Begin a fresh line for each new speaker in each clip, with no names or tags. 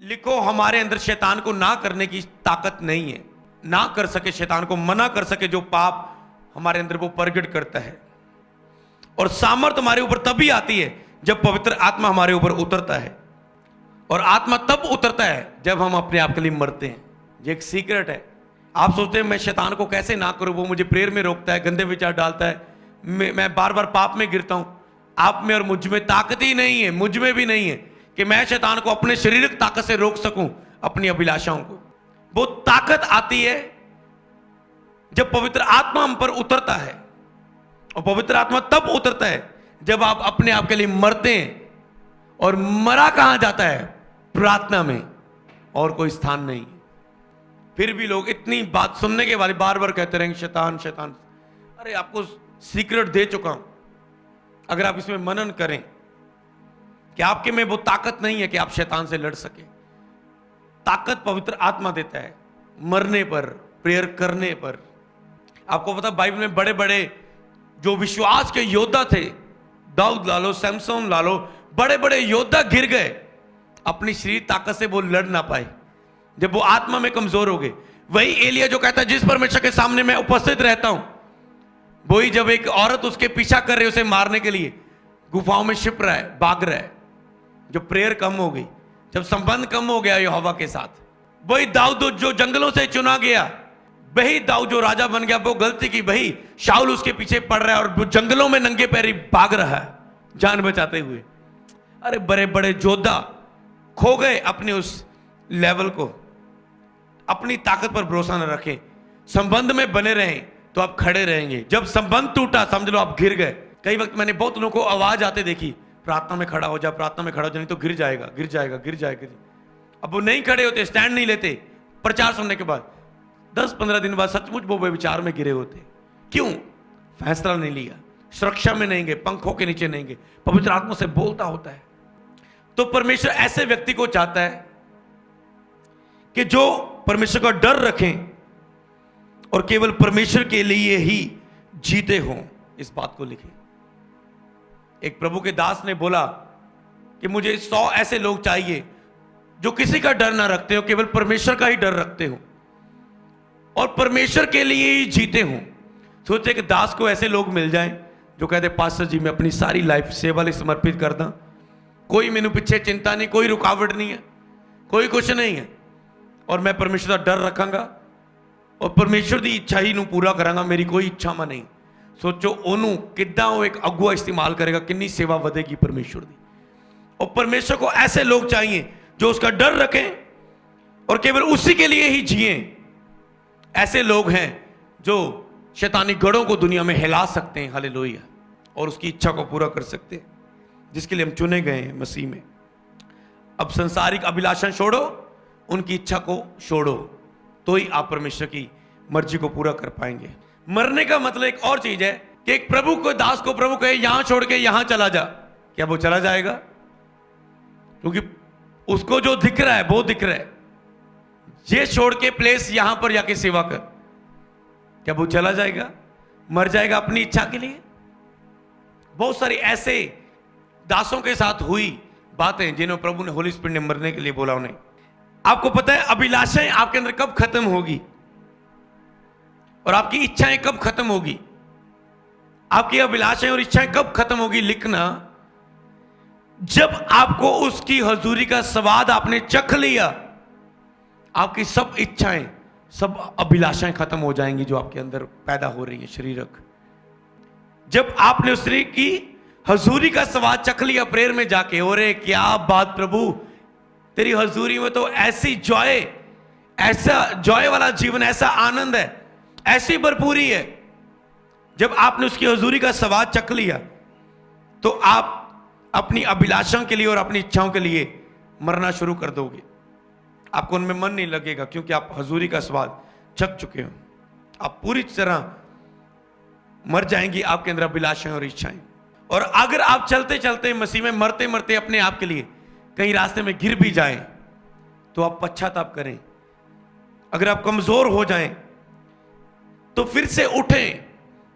लिखो हमारे अंदर शैतान को ना करने की ताकत नहीं है, ना कर सके, शैतान को मना कर सके जो पाप हमारे अंदर वो प्रगट करता है। और सामर्थ हमारे ऊपर तभी आती है जब पवित्र आत्मा हमारे ऊपर उतरता है, और आत्मा तब उतरता है जब हम अपने आप के लिए मरते हैं। ये एक सीक्रेट है। आप सोचते हैं मैं शैतान को कैसे ना करूं, वो मुझे प्रेयर में रोकता है, गंदे विचार डालता है, मैं बार बार पाप में गिरता हूं। आप में और मुझ में ताकत ही नहीं है, मुझ में भी नहीं है कि मैं शैतान को अपने शारीरिक ताकत से रोक सकूं अपनी अभिलाषाओं को। वो ताकत आती है जब पवित्र आत्मा हम पर उतरता है, और पवित्र आत्मा तब उतरता है जब आप अपने आप के लिए मरते हैं। और मरा कहां जाता है? प्रार्थना में, और कोई स्थान नहीं। फिर भी लोग इतनी बात सुनने के बाद बार बार कहते रहेंगे शैतान शैतान। अरे आपको सीक्रेट दे चुका हूं, अगर आप इसमें मनन करें कि आपके में वो ताकत नहीं है कि आप शैतान से लड़ सके। ताकत पवित्र आत्मा देता है मरने पर, प्रेयर करने पर। आपको पता बाइबल में बड़े बड़े जो विश्वास के योद्धा थे, दाऊद ला लो, सैमसन ला लो, बड़े बड़े योद्धा गिर गए, अपनी शरीर ताकत से वो लड़ ना पाए जब वो आत्मा में कमजोर हो गए। वही एलिया जो कहता है जिस परमेश्वर के सामने मैं उपस्थित रहता हूं, वही जब एक औरत उसके पीछा कर रही है उसे मारने के लिए, गुफाओं में छिप रहा है, भाग रहा है, जब प्रेयर कम हो गई, जब संबंध कम हो गया यहोवा के साथ। वही दाऊद जो जंगलों से चुना गया, वही दाऊद जो राजा बन गया, वो गलती की, वही शाऊल उसके पीछे पड़ रहा है और वो जंगलों में नंगे पैरी भाग रहा है जान बचाते हुए। अरे बड़े बड़े योद्धा खो गए अपने उस लेवल को। अपनी ताकत पर भरोसा न रखें, संबंध में बने रहें तो आप खड़े रहेंगे। जब संबंध टूटा समझ लो आप गिर गए। कई वक्त मैंने बहुत लोगों को आवाज आते देखी, प्रार्थना में खड़ा हो जा, प्रार्थना में खड़ा हो जा, नहीं तो गिर जाएगा गिर जाएगा गिर जाएगा। अब वो नहीं खड़े होते, स्टैंड नहीं लेते। प्रचार सुनने के बाद 10-15 दिन बाद सचमुच वो विचार में गिरे होते। क्यों? फैसला नहीं लिया, सुरक्षा में नहीं गए, पंखों के नीचे नहीं गए, पवित्र आत्मा से बोलता होता है। तो परमेश्वर ऐसे व्यक्ति को चाहता है कि जो परमेश्वर का डर रखें और केवल परमेश्वर के लिए ही जीते हों। इस बात को लिखें। एक प्रभु के दास ने बोला कि मुझे 100 ऐसे लोग चाहिए जो किसी का डर ना रखते हो, केवल परमेश्वर का ही डर रखते हो और परमेश्वर के लिए ही जीते हों। सोचे कि दास को ऐसे लोग मिल जाएं जो कहते पास्टर जी मैं अपनी सारी लाइफ सेवा लिए समर्पित कर दा, कोई मेनू पीछे चिंता नहीं, कोई रुकावट नहीं है, कोई कुछ नहीं है, और मैं परमेश्वर का डर रखांगा और परमेश्वर की इच्छा ही पूरा करांगा, मेरी कोई इच्छा में नहीं। सोचो ओनू किद्दां वो एक अगुआ इस्तेमाल करेगा, कितनी सेवा ਵਧेगी परमेश्वर की। और परमेश्वर को ऐसे लोग चाहिए जो उसका डर रखें और केवल उसी के लिए ही जिए। ऐसे लोग हैं जो शैतानी गढ़ों को दुनिया में हिला सकते हैं, हालेलुया, और उसकी इच्छा को पूरा कर सकते हैं जिसके लिए हम चुने गए हैं मसीह में। अब संसारिक अभिलाषा छोड़ो, उनकी इच्छा को छोड़ो, तो ही आप परमेश्वर की मर्जी को पूरा कर पाएंगे। मरने का मतलब एक और चीज है कि एक प्रभु को दास को प्रभु कहे यहां छोड़ के यहां चला जा, क्या वो चला जाएगा? क्योंकि उसको जो दिख रहा है वो दिख रहा है। ये छोड़ के प्लेस यहां पर जाके सेवा कर, क्या वो चला जाएगा? मर जाएगा अपनी इच्छा के लिए? बहुत सारी ऐसे दासों के साथ हुई बातें जिन्हें प्रभु ने, होली स्पिरिट ने मरने के लिए बोला उन्हें। आपको पता है अभिलाषाएं आपके अंदर कब खत्म होगी और आपकी इच्छाएं कब खत्म होगी? आपकी अभिलाषाएं और इच्छाएं कब खत्म होगी? लिखना, जब आपको उसकी हजूरी का स्वाद आपने चख लिया, आपकी सब इच्छाएं, सब अभिलाषाएं खत्म हो जाएंगी जो आपके अंदर पैदा हो रही है शरीरक। जब आपने उस स्त्री की हजूरी का स्वाद चख लिया प्रेयर में जाके, और क्या बात प्रभु, तेरी हजूरी में तो ऐसी जॉय, ऐसा जॉय वाला जीवन, ऐसा आनंद है, ऐसी भरपूरी है। जब आपने उसकी हजूरी का स्वाद चख लिया तो आप अपनी अभिलाषाओं के लिए और अपनी इच्छाओं के लिए मरना शुरू कर दोगे। आपको उनमें मन नहीं लगेगा क्योंकि आप हजूरी का स्वाद चख चुके हो। आप पूरी तरह मर जाएंगी आपके अंदर अभिलाषाएं और इच्छाएं। और अगर आप चलते चलते मसीह में मरते मरते अपने आप के लिए कहीं रास्ते में गिर भी जाएं तो आप पश्चाताप करें। अगर आप कमजोर हो जाएं तो फिर से उठें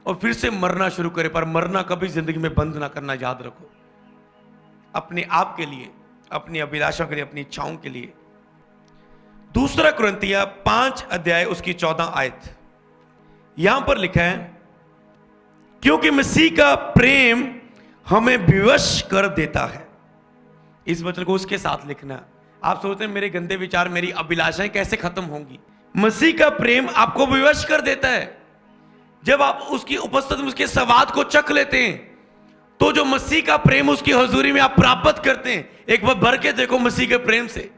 और फिर से मरना शुरू करें। पर मरना कभी जिंदगी में बंद ना करना, याद रखो। अपने आप के लिए, अपनी अभिलाषा के लिए, अपनी इच्छाओं के लिए दूसरा कुरिन्थिया 5 अध्याय उसकी 14 आयत, यहां पर लिखा है, क्योंकि मसीह का प्रेम हमें विवश कर देता है। इस वचन को उसके साथ लिखना। आप सोचते हैं मेरे गंदे विचार, मेरी अभिलाषाएं कैसे खत्म होंगी? मसीह का प्रेम आपको विवश कर देता है। जब आप उसकी उपस्थिति में उसके स्वाद को चख लेते हैं, तो जो मसीह का प्रेम उसकी हजूरी में आप प्राप्त करते हैं, एक बार भर के देखो मसीह के प्रेम से।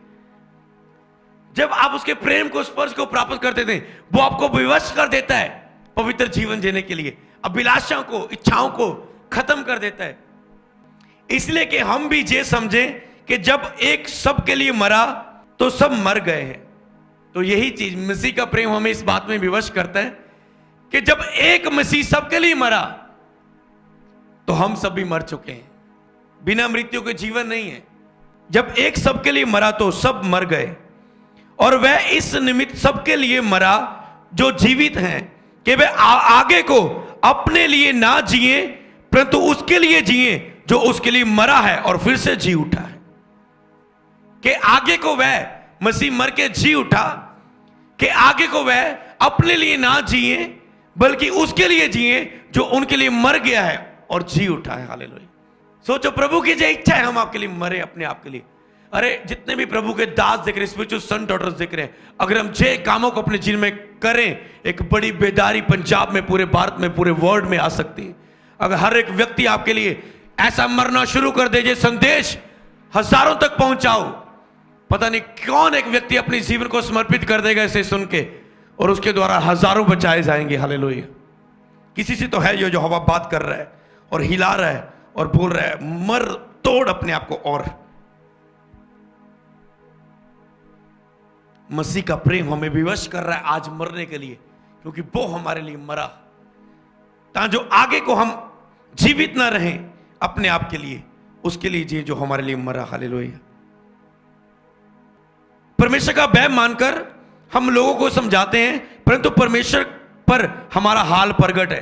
जब आप उसके प्रेम को, स्पर्श को प्राप्त करते थे, वो आपको विवश कर देता है पवित्र जीवन जीने के लिए, अभिलाषाओं को, इच्छाओं को खत्म कर देता है। इसलिए कि हम भी ये समझें कि जब एक सब के लिए मरा तो सब मर गए हैं। तो यही चीज मसीह का प्रेम हमें इस बात में विवश करता है कि जब एक मसीह सबके लिए मरा तो हम सब भी मर चुके हैं। बिना मृत्यु के जीवन नहीं है। जब एक सबके लिए मरा तो सब मर गए, और वह इस निमित्त सबके लिए मरा जो जीवित हैं, कि वे आगे को अपने लिए ना जिए, परंतु उसके लिए जिए जो उसके लिए मरा है और फिर से जी उठा है। कि आगे को वह मसीह मर के जी उठा, कि आगे को वह अपने लिए ना जिए बल्कि उसके लिए जिए जो उनके लिए मर गया है और जी उठा है। हालेलुया। सोचो, प्रभु की जो इच्छा है हम आपके लिए मरे, अपने आप के लिए। अरे जितने भी प्रभु के दास दिख रहे, स्पिरिचुअल सन डॉटर्स दिख रहे हैं, अगर हम जे कामों को अपने जीवन में करें, एक बड़ी बेदारी पंजाब में, पूरे भारत में, पूरे वर्ल्ड में आ सकती है। अगर हर एक व्यक्ति आपके लिए ऐसा मरना शुरू कर दे, ये संदेश हजारों तक पहुंचाओ, पता नहीं कौन एक व्यक्ति अपने जीवन को समर्पित कर देगा इसे सुन के, और उसके द्वारा हजारों बचाए जाएंगे। हालेलुया। किसी से तो है जो हवा बात कर रहा है और हिला रहा है और बोल रहा है, मर तोड़ अपने आप को। और मसीह का प्रेम हमें विवश कर रहा है आज मरने के लिए, क्योंकि वो हमारे लिए मरा, ताकि जो आगे को हम जीवित ना रहें अपने आप के लिए, उसके लिए जी जो हमारे लिए मरा। हालेलुया। परमेश्वर का भय मानकर हम लोगों को समझाते हैं, परंतु परमेश्वर पर हमारा हाल प्रगट है।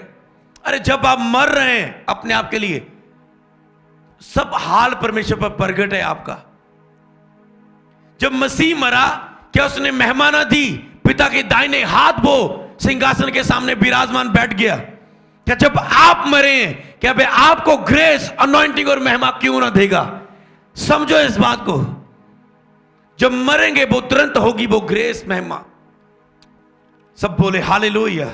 अरे जब आप मर रहे हैं अपने आप के लिए, सब हाल परमेश्वर पर प्रगट है आपका। जब मसीह मरा, क्या उसने मेहमाना दी? पिता के दाहिने हाथ वो सिंहासन के सामने विराजमान बैठ गया। क्या जब आप मरे, क्या वे आपको ग्रेस, अनॉइंटिंग और महिमा क्यों ना देगा? समझो इस बात को। जब मरेंगे वो तुरंत होगी वो ग्रेस, महिमा। सब बोले हालेलुया।